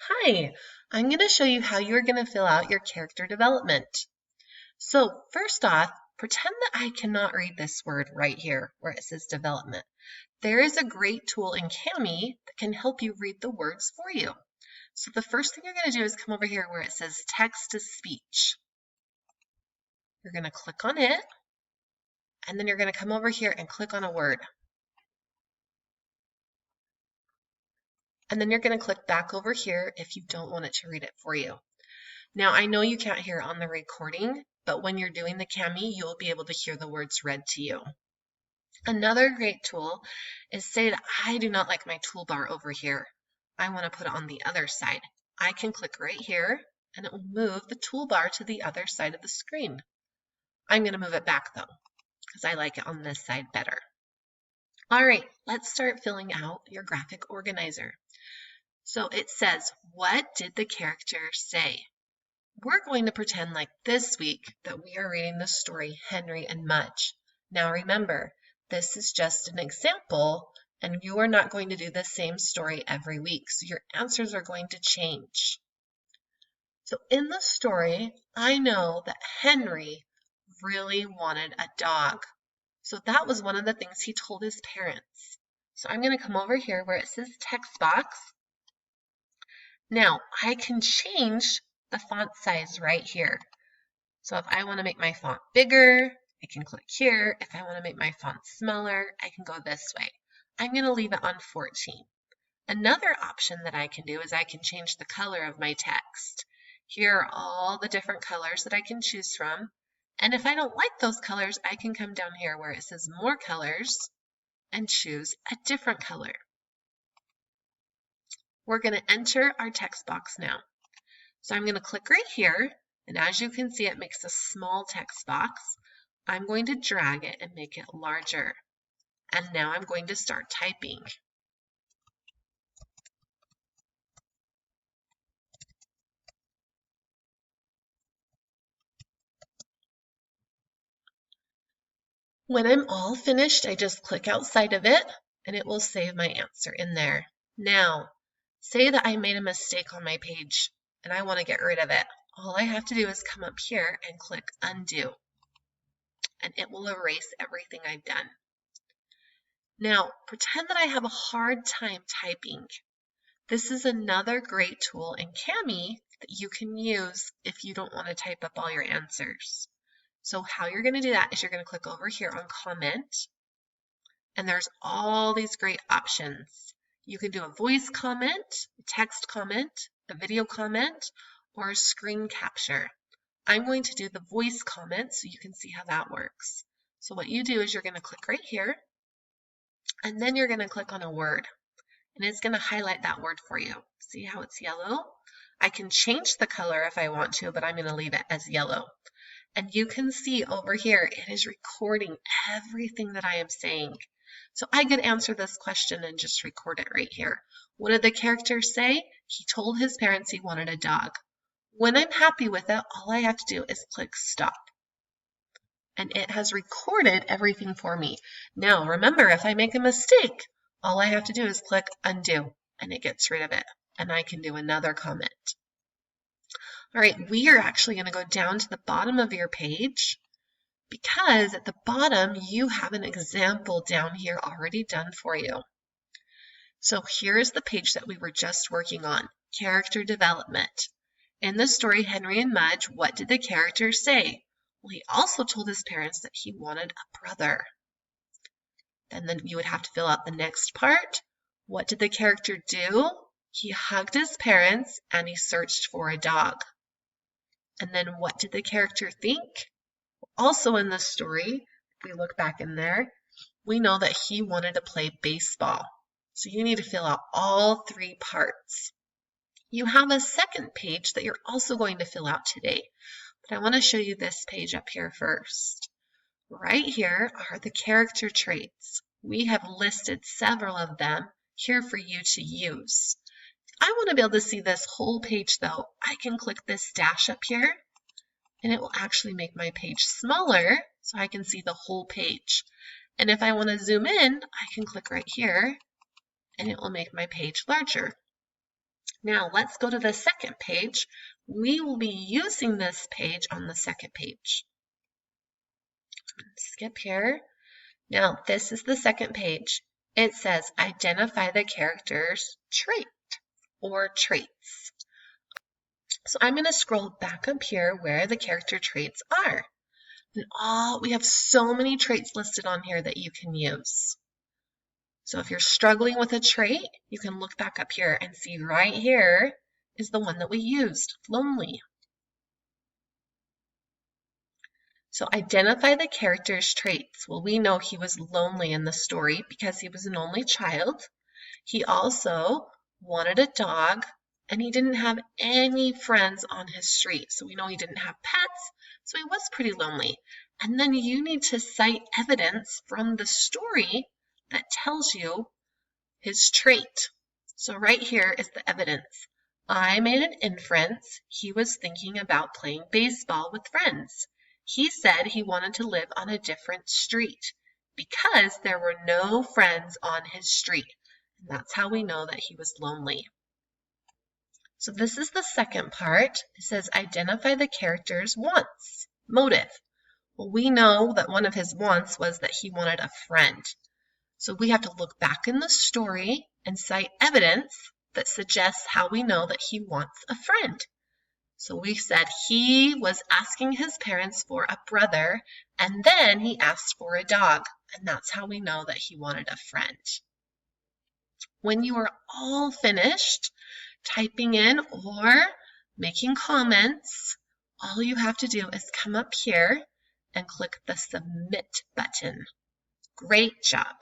Hi, I'm going to show you how you're going to fill out your character development. So first off, pretend that I cannot read this word right here where it says development. There is a great tool in Kami that can help you read the words for you. So the first thing you're going to do is come over here where it says text to speech. You're going to click on it, and then you're going to come over here and click on a word. And then you're going to click back over here if you don't want it to read it for you. Now, I know you can't hear it on the recording, but when you're doing the Kami, you'll be able to hear the words read to you. Another great tool is say that I do not like my toolbar over here. I want to put it on the other side. I can click right here, and it will move the toolbar to the other side of the screen. I'm going to move it back, though, because I like it on this side better. All right, let's start filling out your graphic organizer. So it says, what did the character say? We're going to pretend like this week that we are reading the story Henry and Mudge. Now remember, this is just an example, and you are not going to do the same story every week, so your answers are going to change. So in the story, I know that Henry really wanted a dog. So that was one of the things he told his parents. So I'm going to come over here where it says text box. Now I can change the font size right here. So if I want to make my font bigger, I can click here. If I want to make my font smaller, I can go this way. I'm going to leave it on 14. Another option that I can do is I can change the color of my text. Here are all the different colors that I can choose from. And if I don't like those colors, I can come down here where it says more colors and choose a different color. We're going to enter our text box now. So I'm going to click right here, and as you can see, it makes a small text box. I'm going to drag it and make it larger. And now I'm going to start typing. When I'm all finished, I just click outside of it, and it will save my answer in there. Now, say that I made a mistake on my page, and I want to get rid of it. All I have to do is come up here and click undo, and it will erase everything I've done. Now, pretend that I have a hard time typing. This is another great tool in Kami that you can use if you don't want to type up all your answers. So how you're going to do that is you're going to click over here on comment, and there's all these great options. You can do a voice comment, a text comment, a video comment, or a screen capture. I'm going to do the voice comment so you can see how that works. So what you do is you're going to click right here, and then you're going to click on a word, and it's going to highlight that word for you. See how it's yellow? I can change the color if I want to, but I'm going to leave it as yellow. And you can see over here, it is recording everything that I am saying. So I could answer this question and just record it right here. What did the character say? He told his parents he wanted a dog. When I'm happy with it, all I have to do is click stop. And it has recorded everything for me. Now, remember, if I make a mistake, all I have to do is click undo, and it gets rid of it. And I can do another comment. All right, we are actually going to go down to the bottom of your page because at the bottom you have an example down here already done for you. So here is the page that we were just working on, character development. In the story Henry and Mudge, what did the character say? Well, he also told his parents that he wanted a brother. Then you would have to fill out the next part. What did the character do? He hugged his parents and he searched for a dog. And then what did the character think? Also in the story, if we look back in there, we know that he wanted to play baseball. So you need to fill out all three parts. You have a second page that you're also going to fill out today, but I want to show you this page up here first. Right here are the character traits. We have listed several of them here for you to use. I want to be able to see this whole page though. I can click this dash up here and it will actually make my page smaller so I can see the whole page. And if I want to zoom in, I can click right here and it will make my page larger. Now let's go to the second page. We will be using this page on the second page. Skip here. Now this is the second page. It says identify the character's trait or traits. So I'm going to scroll back up here where the character traits are. And we have so many traits listed on here that you can use. So if you're struggling with a trait, you can look back up here and see right here is the one that we used, lonely. So identify the character's traits. Well, we know he was lonely in the story because he was an only child. He also wanted a dog, and he didn't have any friends on his street. So we know he didn't have pets, so he was pretty lonely. And then you need to cite evidence from the story that tells you his trait. So right here is the evidence. I made an inference. He was thinking about playing baseball with friends. He said he wanted to live on a different street because there were no friends on his street. And that's how we know that he was lonely. So this is the second part. It says identify the character's wants, motive. Well, we know that one of his wants was that he wanted a friend. So we have to look back in the story and cite evidence that suggests how we know that he wants a friend. So we said he was asking his parents for a brother, and then he asked for a dog, and that's how we know that he wanted a friend. When you are all finished typing in or making comments, all you have to do is come up here and click the Submit button. Great job!